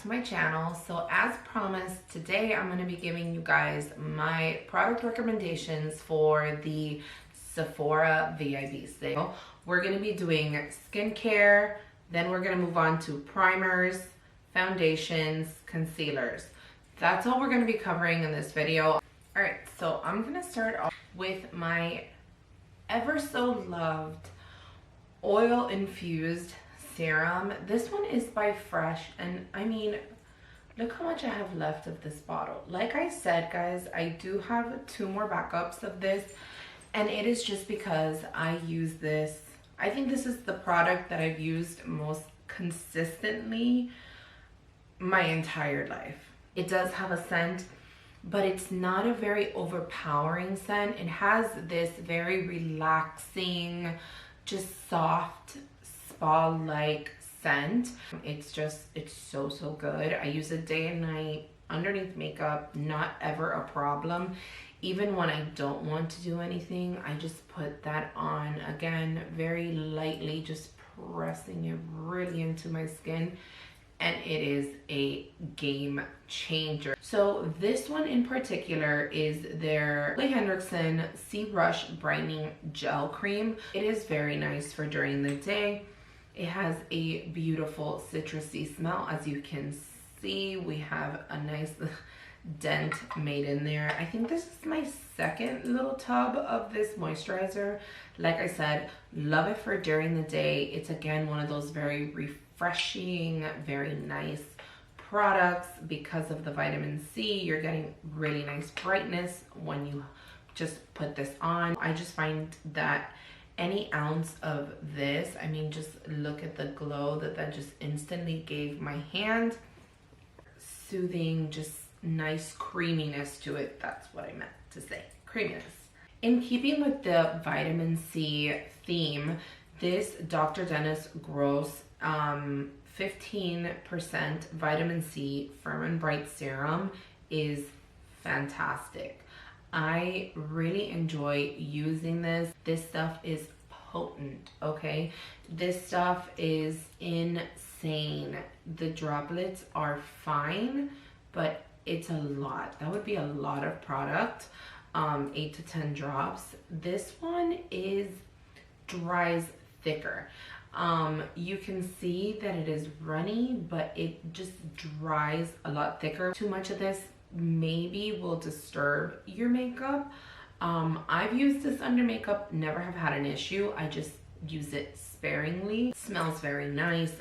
to my channel. So as promised, today I'm going to be giving you guys my product recommendations for the Sephora VIB sale. We're going to be doing skincare, then we're going to move on to primers, foundations, concealers. That's all we're going to be covering in this video. Alright, so I'm going to start off with my ever so loved oil infused serum. This one is by Fresh, and I mean, look how much I have left of this bottle. Like I said, guys, I do have 2 more backups of this, and it is just because I use this. I think this is the product that I've used most consistently my entire life. It does have a scent, but it's not a very overpowering scent. It has this very relaxing, just soft spa-like scent. It's so good. I use it day and night underneath makeup, not ever a problem. Even when I don't want to do anything, I just put that on, again, very lightly, just pressing it really into my skin, and it is a game changer. So this one in particular is their Ole Henriksen Sea Rush Brightening Gel Cream. It is very nice for during the day. It has a beautiful citrusy smell. As you can see, we have a nice dent made in there. I think this is my second little tub of this moisturizer. Like I said, love it for during the day. It's again one of those very refreshing, very nice products. Because of the vitamin C, you're getting really nice brightness when you just put this on. I just find that any ounce of this, I mean, just look at the glow that just instantly gave my hand. Soothing, just nice creaminess to it. That's what I meant to say, creaminess. In keeping with the vitamin C theme, this Dr. Dennis Gross 15% vitamin C Firm and Bright Serum is fantastic. I really enjoy using this. This stuff is potent, okay? This stuff is insane. The droplets are fine, but it's a lot. That would be a lot of product, 8 to 10 drops. This one dries thicker. You can see that it is runny, but it just dries a lot thicker. Too much of this maybe will disturb your makeup. I've used this under makeup, never have had an issue. I just use it sparingly. It smells very nice,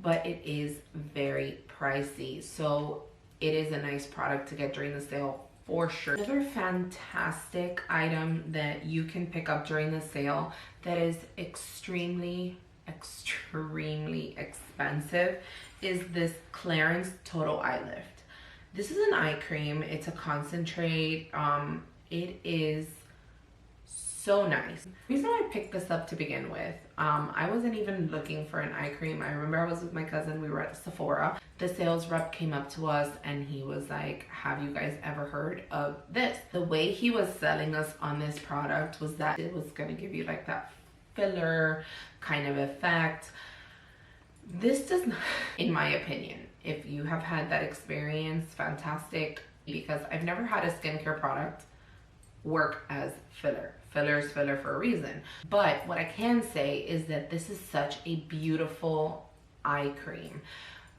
but it is very pricey. So it is a nice product to get during the sale for sure. Another fantastic item that you can pick up during the sale that is extremely expensive is this Clarins Total Eye Lift. This is an eye cream. It's a concentrate. It is so nice. The reason I picked this up to begin with, I wasn't even looking for an eye cream. I remember I was with my cousin. We were at Sephora. The sales rep came up to us and he was like, have you guys ever heard of this? The way he was selling us on this product was that it was going to give you like that filler kind of effect. This does not, in my opinion, if you have had that experience, fantastic, because I've never had a skincare product work as filler. Filler is filler for a reason. But what I can say is that this is such a beautiful eye cream.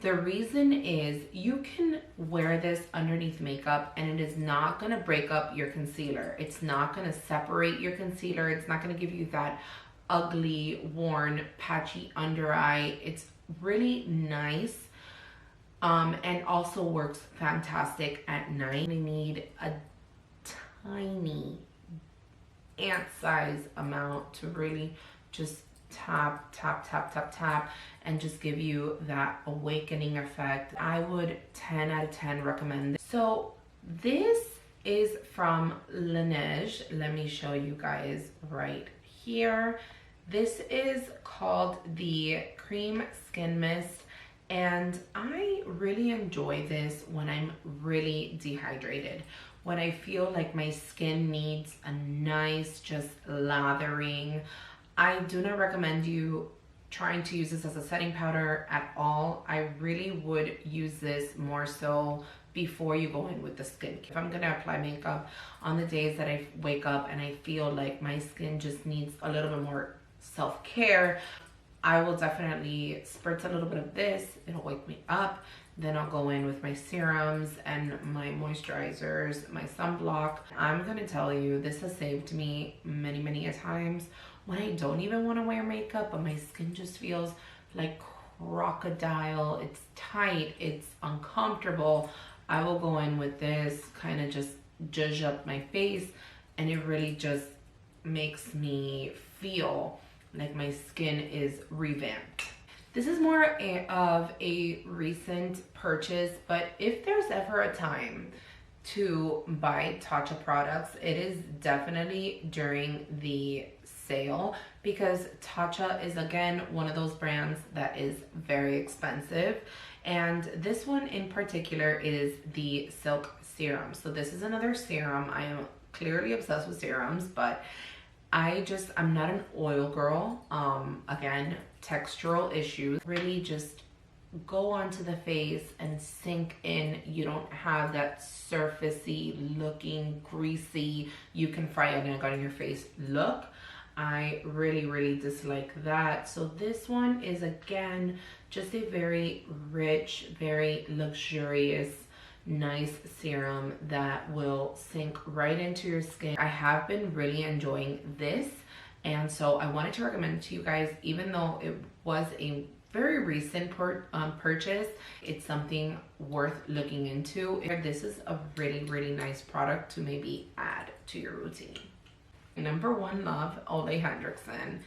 The reason is you can wear this underneath makeup and it is not going to break up your concealer. It's not going to separate your concealer. It's not going to give you that ugly, worn, patchy under eye. It's really nice. And also works fantastic at night. We need a tiny ant-size amount to really just tap and just give you that awakening effect. I would 10 out of 10 recommend this. So this is from Laneige. Let me show you guys right here. This is called the Cream Skin Mist, and I really enjoy this when I'm really dehydrated. When I feel like my skin needs a nice just lathering. I do not recommend you trying to use this as a setting powder at all, I really would use this more so before you go in with the skincare. If I'm gonna apply makeup on the days that I wake up and I feel like my skin just needs a little bit more self-care, I will definitely spritz a little bit of this. It'll wake me up. Then I'll go in with my serums and my moisturizers, my sunblock. I'm gonna tell you, this has saved me many a times when I don't even want to wear makeup, but my skin just feels like crocodile. It's tight, it's uncomfortable. I will go in with this, kind of just zhuzh up my face, and it really just makes me feel like my skin is revamped. This is more of a recent purchase, but if there's ever a time to buy Tatcha products, it is definitely during the sale, because Tatcha is, again, one of those brands that is very expensive. And this one in particular is the Silk Serum. So this is another serum. I am clearly obsessed with serums, but I'm not an oil girl. Again, textural issues really just go onto the face and sink in. You don't have that surfacey looking, greasy, you can fry an egg on your face look. I really dislike that. So this one is, again, just a very rich, very luxurious, nice serum that will sink right into your skin. I have been really enjoying this, and so I wanted to recommend it to you guys. Even though it was a very recent purchase, it's something worth looking into. This is a really nice product to maybe add to your routine. Number one love, Ole Hendrickson,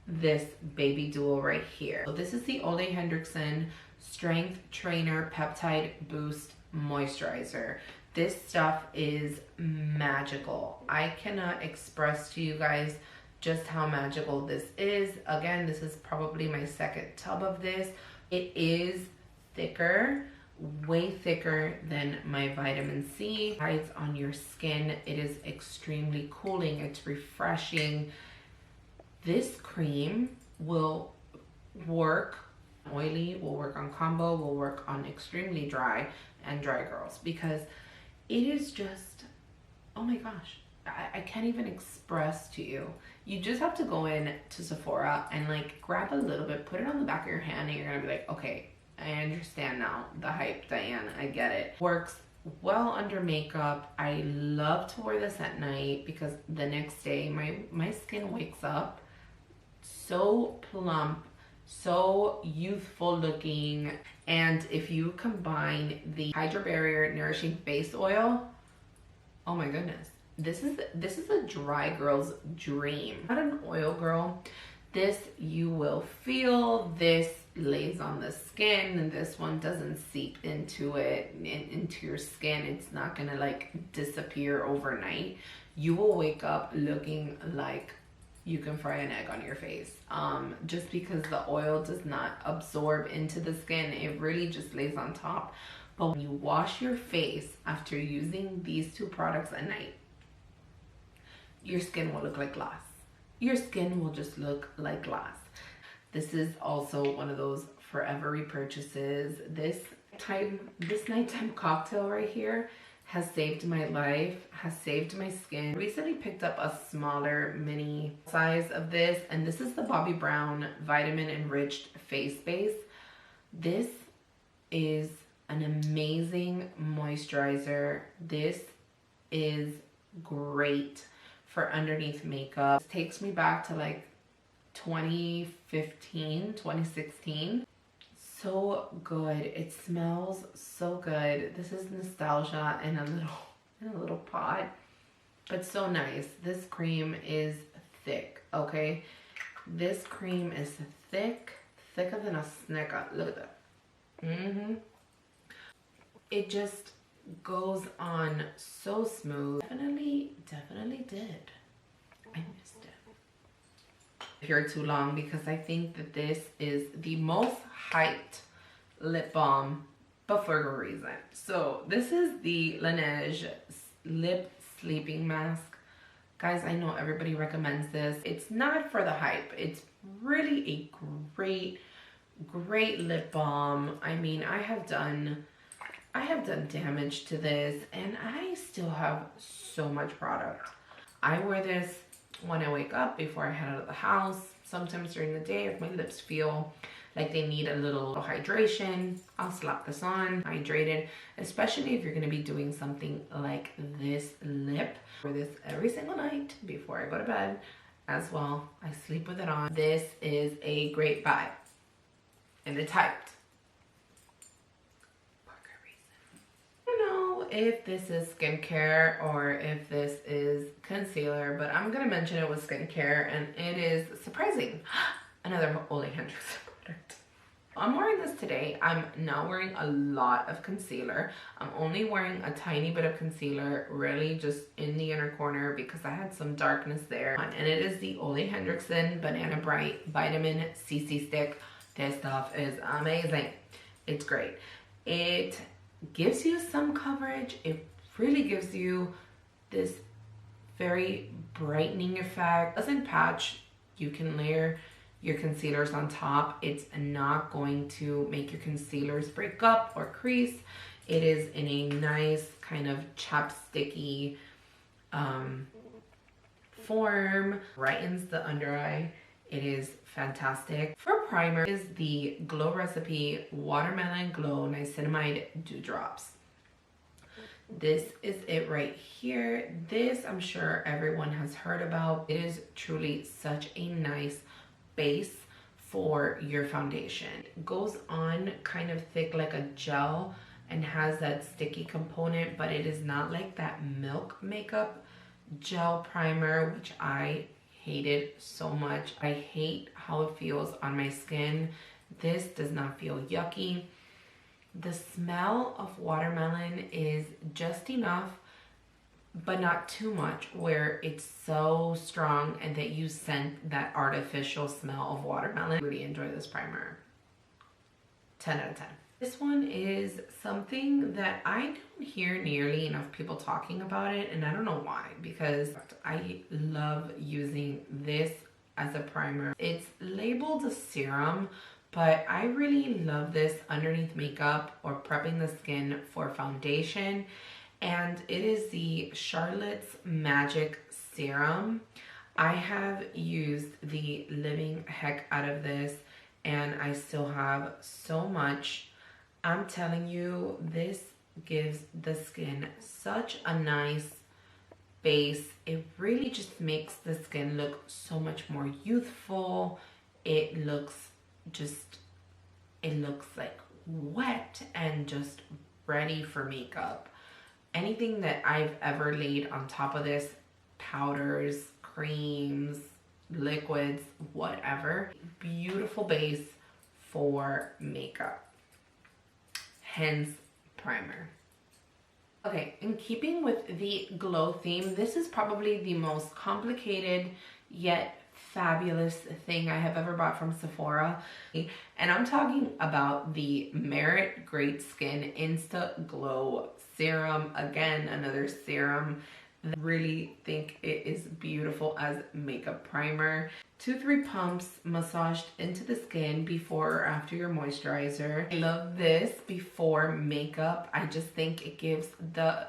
this baby duo right here. So this is the Ole Hendrickson Strength Trainer Peptide Boost Moisturizer. This stuff is magical. I cannot express to you guys just how magical this is. Again, this is probably my second tub of this. It is thicker, way thicker than my vitamin C. It's on your skin. It is extremely cooling. It's refreshing. This cream will work oily, will work on combo, will work on extremely dry and dry girls, because it is just, oh my gosh, I can't even express to you. You just have to go in to Sephora and like grab a little bit, put it on the back of your hand, and you're gonna be like, okay, I understand now the hype, Diane, I get it. Works well under makeup. I love to wear this at night because the next day my skin wakes up so plump, so youthful looking. And if you combine the Hydro Barrier Nourishing Face Oil, oh my goodness, this is a dry girl's dream. Not an oil girl. This you will feel. This lays on the skin, and this one doesn't seep into it, into your skin. It's not gonna like disappear overnight. You will wake up looking like you can fry an egg on your face, just because the oil does not absorb into the skin. It really just lays on top. But when you wash your face after using these two products at night, your skin will look like glass. Your skin will just look like glass. This is also one of those forever repurchases. This nighttime cocktail right here has saved my life, has saved my skin. Recently picked up a smaller mini size of this, and this is the Bobbi Brown Vitamin Enriched Face Base. This is an amazing moisturizer. This is great for underneath makeup. It takes me back to like 2015, 2016. So good. It smells so good. This is nostalgia in a little pot, but so nice. This cream is thick, okay? This cream is thick, thicker than a Snicker. Look at that. It just goes on so smooth. Definitely did. I missed it. Here too long, because I think that this is the most hyped lip balm, but for a reason. So this is the Laneige Lip Sleeping Mask. Guys, I know everybody recommends this. It's not for the hype. It's really a great lip balm. I mean, I have done damage to this and I still have so much product. I wear this when I wake up, before I head out of the house, sometimes during the day if my lips feel like they need a little hydration, I'll slap this on, hydrated, especially if you're gonna be doing something like this lip. I wear this every single night before I go to bed as well. I sleep with it on. This is a great buy. And it's hyped. If this is skincare or if this is concealer, but I'm gonna mention it was skincare, and it is surprising. Another Ole Hendrix product. I'm wearing this today. I'm not wearing a lot of concealer. I'm only wearing a tiny bit of concealer, really just in the inner corner because I had some darkness there. And it is the Ole Hendrickson Banana Bright Vitamin CC Stick. This stuff is amazing. It's great. It gives you some coverage. It really gives you this very brightening effect. It doesn't patch. You can layer your concealers on top. It's not going to make your concealers break up or crease. It is in a nice kind of chapsticky form. Brightens the under eye. It is fantastic. For primer is the Glow Recipe Watermelon Glow Niacinamide Dewdrops. This is it right here. This I'm sure everyone has heard about. It is truly such a nice base for your foundation. It goes on kind of thick like a gel and has that sticky component, but it is not like that milk makeup gel primer, which I hated so much. I hate how it feels on my skin. This does not feel yucky. The smell of watermelon is just enough, but not too much where it's so strong and that you scent that artificial smell of watermelon. I really enjoy this primer. 10 out of 10. This one is something that I don't hear nearly enough people talking about it, and I don't know why, because I love using this as a primer. It's labeled a serum, but I really love this underneath makeup or prepping the skin for foundation, and it is the Charlotte's Magic Serum. I have used the living heck out of this, and I still have so much. I'm telling you, this gives the skin such a nice base. It really just makes the skin look so much more youthful. It looks like wet and just ready for makeup. Anything that I've ever laid on top of this, powders, creams, liquids, whatever, beautiful base for makeup. Hence primer. Okay, in keeping with the glow theme, this is probably the most complicated yet fabulous thing I have ever bought from Sephora. And I'm talking about the Merit Great Skin Insta Glow Serum. Again, another serum. I really think it is beautiful as makeup primer. 2-3 pumps massaged into the skin before or after your moisturizer. I love this before makeup. I just think it gives the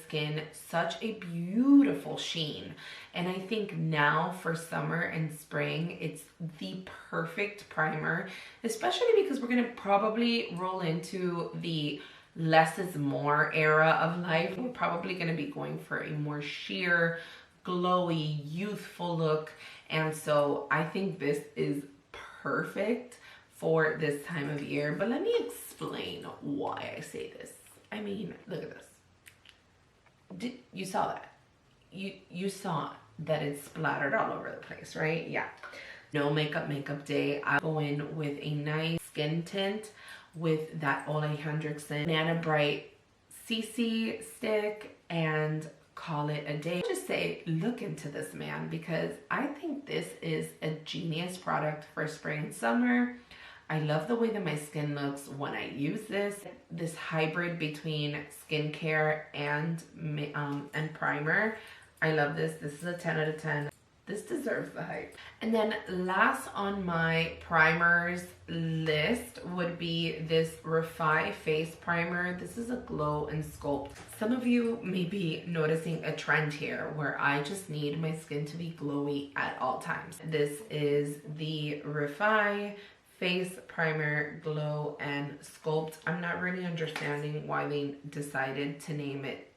skin such a beautiful sheen. And I think now for summer and spring, it's the perfect primer, especially because we're gonna probably roll into the less is more era of life. We're probably gonna be going for a more sheer, glowy, youthful look. And so I think this is perfect for this time of year. But let me explain why I say this. I mean, look at this. You saw that? You saw that it splattered all over the place, right? Yeah. No makeup day. I go in with a nice skin tint with that Ole Hendrickson Banana Bright CC stick and call it a day. Just say, look into this, man, because I think this is a genius product for spring and summer. I love the way that my skin looks when I use this hybrid between skincare and primer. I love this. This is a 10 out of 10. This deserves the hype. And then last on my primers list would be this Refi Face Primer. This is a glow and sculpt. Some of you may be noticing a trend here where I just need my skin to be glowy at all times. This is the Refi Face Primer Glow and Sculpt. I'm not really understanding why they decided to name it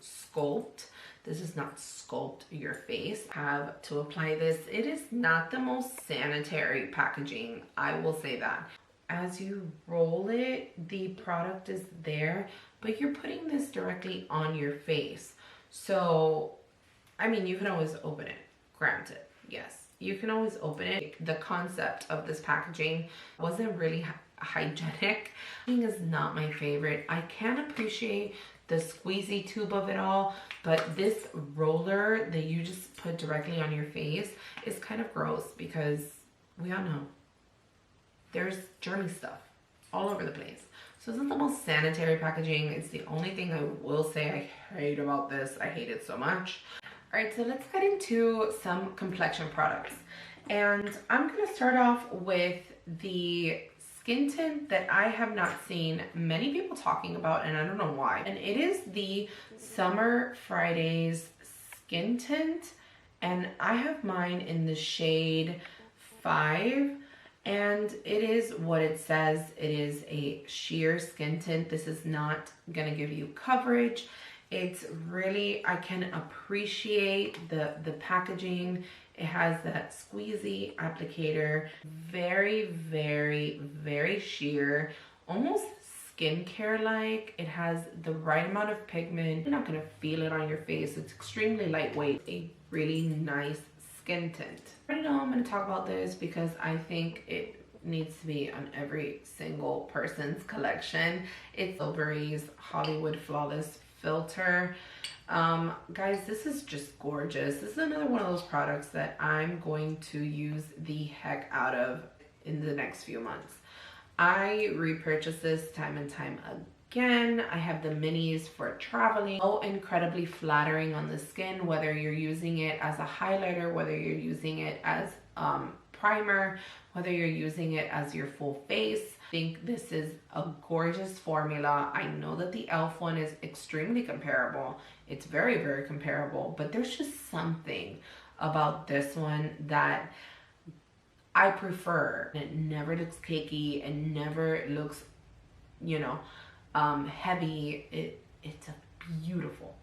Sculpt. This is not sculpt your face. Have to apply this. It is not the most sanitary packaging, I will say that. As you roll it, the product is there, but you're putting this directly on your face. So, I mean, you can always open it, granted, yes. You can always open it. The concept of this packaging wasn't really hygienic. It is not my favorite. I can appreciate the squeezy tube of it all, but this roller that you just put directly on your face is kind of gross because we all know there's germy stuff all over the place. So it's not the most sanitary packaging. It's the only thing I will say I hate about this. I hate it so much. All right, so let's get into some complexion products. And I'm gonna start off with the skin tint that I have not seen many people talking about, and I don't know why. And it is the Summer Fridays skin tint, and I have mine in the shade 5, and it is what it says. It is a sheer skin tint. This is not gonna give you coverage. It's really, I can appreciate the packaging. It has that squeezy applicator, very, very, very sheer, almost skincare-like. It has the right amount of pigment. You're not gonna feel it on your face. It's extremely lightweight, a really nice skin tint. I know I'm gonna talk about this because I think it needs to be on every single person's collection. It's Silvery's Hollywood Flawless Filter. Guys, this is just gorgeous. This is another one of those products that I'm going to use the heck out of in the next few months. I repurchase this time and time again. I have the minis for traveling. So incredibly flattering on the skin, whether you're using it as a highlighter, whether you're using it as primer, whether you're using it as your full face. I think this is a gorgeous formula. I know that the e.l.f. one is extremely comparable. It's very, very comparable, but there's just something about this one that I prefer. It never looks cakey and never looks, you know, heavy. It's a beautiful,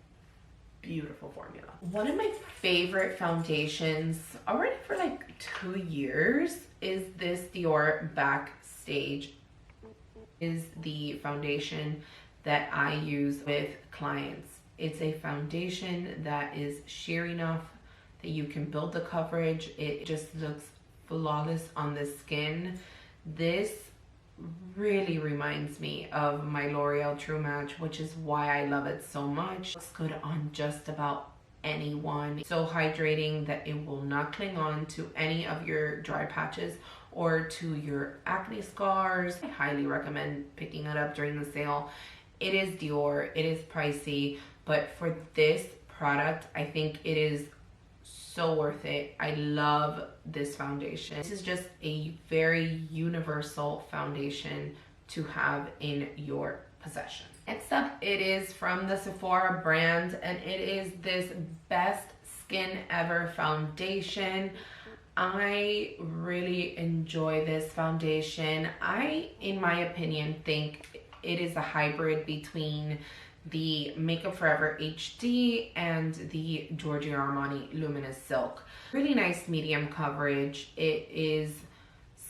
beautiful formula. One of my favorite foundations already for like 2 years is this Dior Backstage. Is the foundation that I use with clients. It's a foundation that is sheer enough that you can build the coverage. It just looks flawless on the skin. This really reminds me of my L'Oreal True Match, which is why I love it so much. It looks good on just about anyone. So hydrating that it will not cling on to any of your dry patches or to your acne scars. I highly recommend picking it up during the sale. It is Dior, it is pricey, but for this product, I think it is so worth it. I love this foundation. This is just a very universal foundation to have in your possession. Next up, it is from the Sephora brand, and it is this Best Skin Ever foundation. I really enjoy this foundation. I, in my opinion, think it is a hybrid between the Makeup Forever HD and the Giorgio Armani Luminous Silk. Really nice medium coverage. It is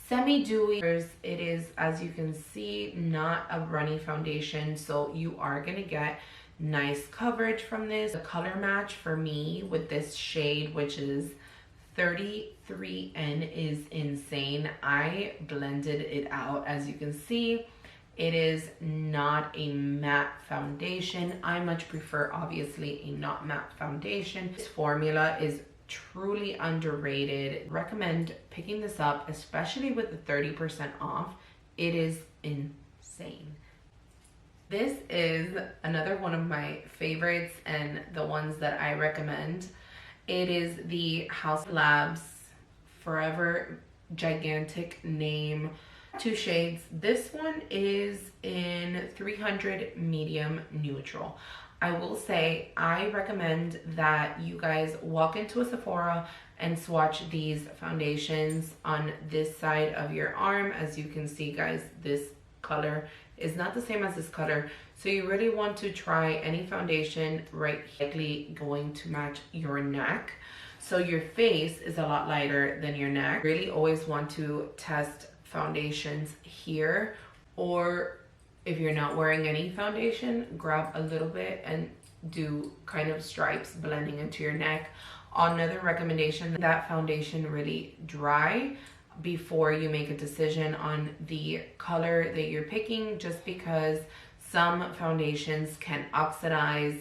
semi-dewy. It is, as you can see, not a runny foundation, so you are gonna get nice coverage from this. The color match for me with this shade, which is 33N, is insane. I blended it out, as you can see. It is not a matte foundation. I much prefer, obviously, a not matte foundation. This formula is truly underrated. Recommend picking this up, especially with the 30% off. It is insane. This is another one of my favorites and the ones that I recommend. It is the House Labs Forever Gigantic Name. Two shades. This one is in 300 medium neutral. I will say I recommend that you guys walk into a Sephora and swatch these foundations on this side of your arm. As you can see, guys, this color is not the same as this color, so you really want to try any foundation right likely going to match your neck. So your face is a lot lighter than your neck. Really always want to test foundations here, or if you're not wearing any foundation, grab a little bit and do kind of stripes blending into your neck. Another recommendation, that foundation really dry before you make a decision on the color that you're picking, just because some foundations can oxidize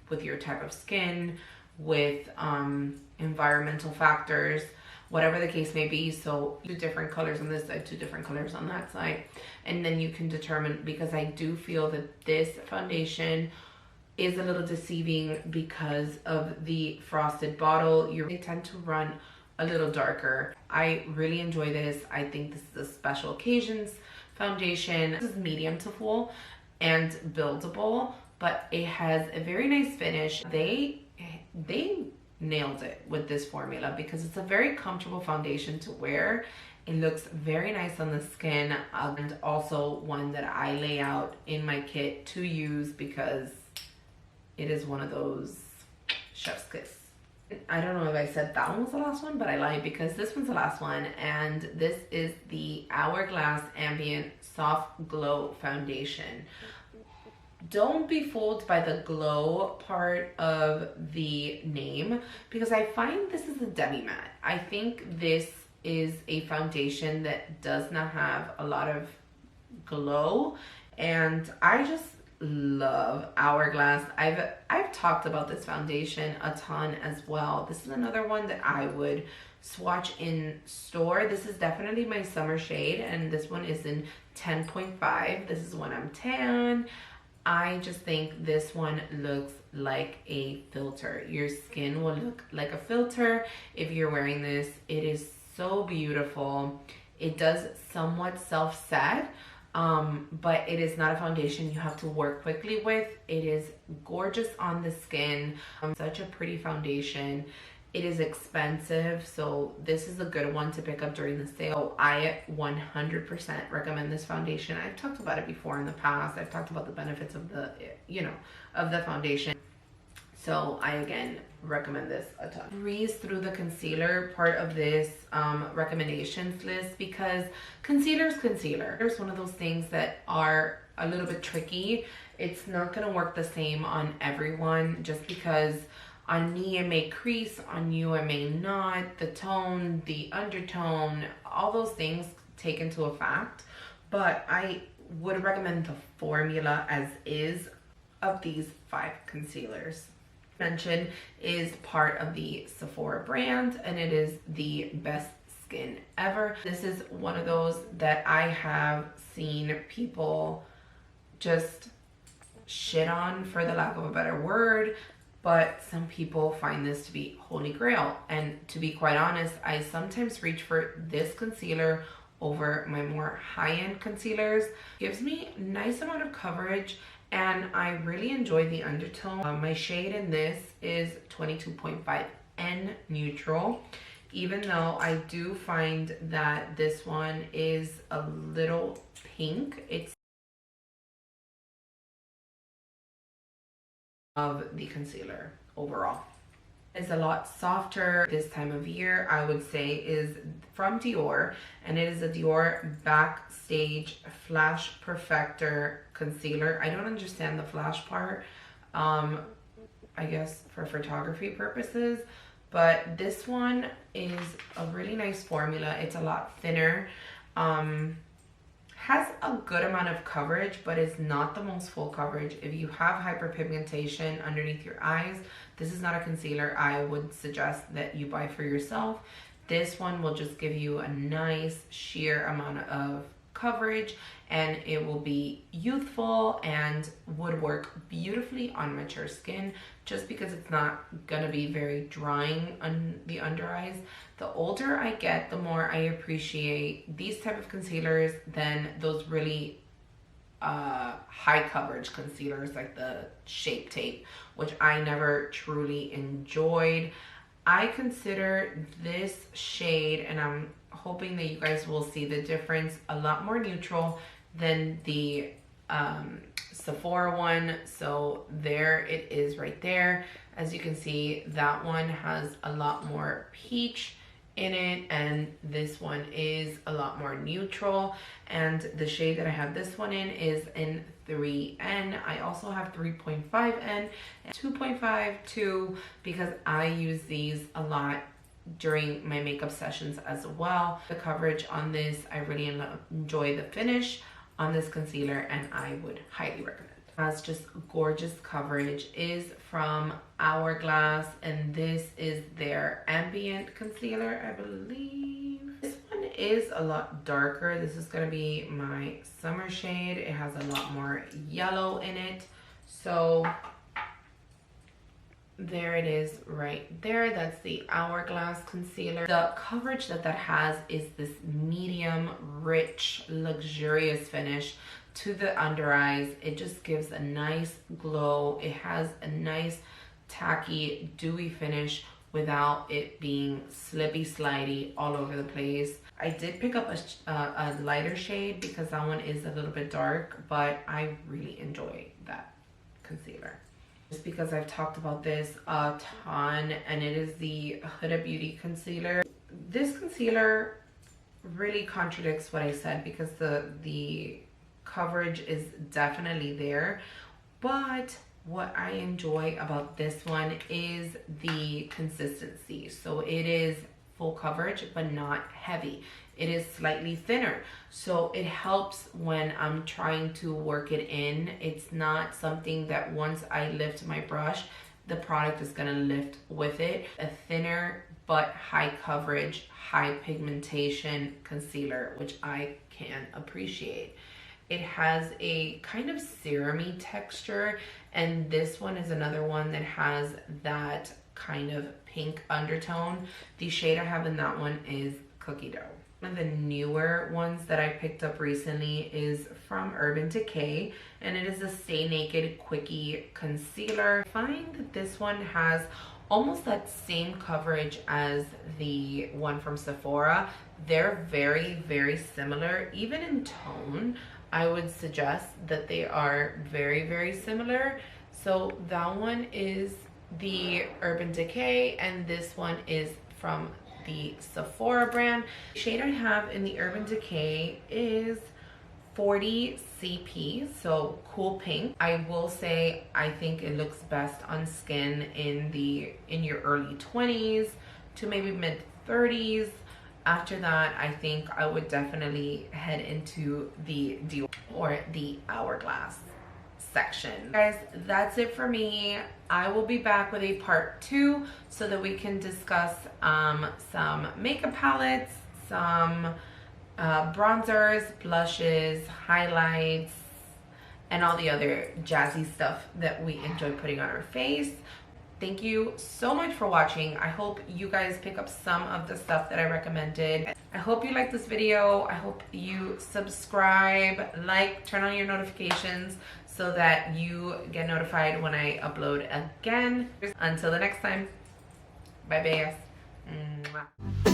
with your type of skin, with environmental factors, whatever the case may be. So 2 different colors on this side, 2 different colors on that side, and then you can determine, because I do feel that this foundation is a little deceiving because of the frosted bottle. They tend to run a little darker. I really enjoy this. I think this is a special occasions foundation. This is medium to full and buildable, but it has a very nice finish. They nailed it with this formula because it's a very comfortable foundation to wear. It looks very nice on the skin, and also one that I lay out in my kit to use because it is one of those chef's kiss. I don't know if I said that one was the last one, but I lied because this one's the last one, and this is the Hourglass Ambient Soft Glow Foundation. Don't be fooled by the glow part of the name, because I find this is a demi matte. I think this is a foundation that does not have a lot of glow, and I just love Hourglass. I've talked about this foundation a ton as well. This is another one that I would swatch in store. This is definitely my summer shade, and this one is in 10.5. This is when I'm tan. I just think this one looks like a filter. Your skin will look like a filter if you're wearing this. It is so beautiful. It does somewhat self-set, but it is not a foundation you have to work quickly with. It is gorgeous on the skin. Such a pretty foundation. It is expensive, so this is a good one to pick up during the sale. I 100% recommend this foundation. I've talked about it before in the past. I've talked about the benefits of the, of the foundation. So I, again, recommend this a ton. Breeze through the concealer part of this recommendations list, because concealer is concealer. There's one of those things that are a little bit tricky. It's not gonna work the same on everyone, just because on me it may crease, on you it may not. The tone, the undertone, all those things take into effect. But I would recommend the formula as is of these 5 concealers. Mentioned is part of the Sephora brand, and it is the best skin ever. This is one of those that I have seen people just shit on, for the lack of a better word, but some people find this to be holy grail. And to be quite honest, I sometimes reach for this concealer over my more high-end concealers. Gives me a nice amount of coverage, and I really enjoy the undertone. My shade in this is 22.5 N neutral, even though I do find that this one is a little pink. It's of the concealer overall. It's a lot softer this time of year. I would say is from Dior, and it is a Dior Backstage Flash Perfector concealer. I don't understand the flash part, I guess for photography purposes, but this one is a really nice formula. It's a lot thinner, has a good amount of coverage, but is not the most full coverage. If you have hyperpigmentation underneath your eyes, this is not a concealer I would suggest that you buy for yourself. This one will just give you a nice sheer amount of coverage, and it will be youthful and would work beautifully on mature skin, just because it's not gonna be very drying on the under eyes. The older I get, the more I appreciate these type of concealers than those really high coverage concealers like the Shape Tape, which I never truly enjoyed. I consider this shade, and I'm hoping that you guys will see the difference, a lot more neutral than the Sephora one. So there it is right there. As you can see, that one has a lot more peach in it, and this one is a lot more neutral. And the shade that I have this one in is in 3N. I also have 3.5N and 2.5 too, because I use these a lot during my makeup sessions as well. The coverage on this, I really enjoy the finish on this concealer, and I would highly recommend. Has just gorgeous coverage, is from Hourglass, and this is their ambient concealer, I believe. This one is a lot darker. This is going to be my summer shade. It has a lot more yellow in it, so there it is right there. That's the Hourglass concealer. The coverage that has is this medium, rich, luxurious finish to the under eyes. It just gives a nice glow. It has a nice tacky, dewy finish without it being slippy slidey all over the place. I did pick up a lighter shade because that one is a little bit dark, but I really enjoy that concealer. Just because I've talked about this a ton, and it is the Huda Beauty concealer. This concealer really contradicts what I said, because the coverage is definitely there, but what I enjoy about this one is the consistency. So it is full coverage but not heavy. It is slightly thinner, so it helps when I'm trying to work it in. It's not something that once I lift my brush, the product is gonna lift with it. A thinner but high coverage, high pigmentation concealer, which I can appreciate. It has a kind of serum-y texture, and this one is another one that has that kind of pink undertone. The shade I have in that one is Cookie Dough. One of the newer ones that I picked up recently is from Urban Decay, and it is a Stay Naked Quickie Concealer. I find that this one has almost that same coverage as the one from Sephora. They're very, very similar, even in tone. I would suggest that they are very, very similar. So that one is the Urban Decay, and this one is from the Sephora brand. The shade I have in the Urban Decay is 40 CP, so cool pink. I will say I think it looks best on skin in your early 20s to maybe mid 30s. After that, I think I would definitely head into the Dior or the Hourglass section. Guys, that's it for me. I will be back with a part 2 so that we can discuss some makeup palettes, some bronzers, blushes, highlights, and all the other jazzy stuff that we enjoy putting on our face. Thank you so much for watching. I hope you guys pick up some of the stuff that I recommended. I hope you like this video. I hope you subscribe, like, turn on your notifications so that you get notified when I upload again. Until the next time, bye, babes. Mwah.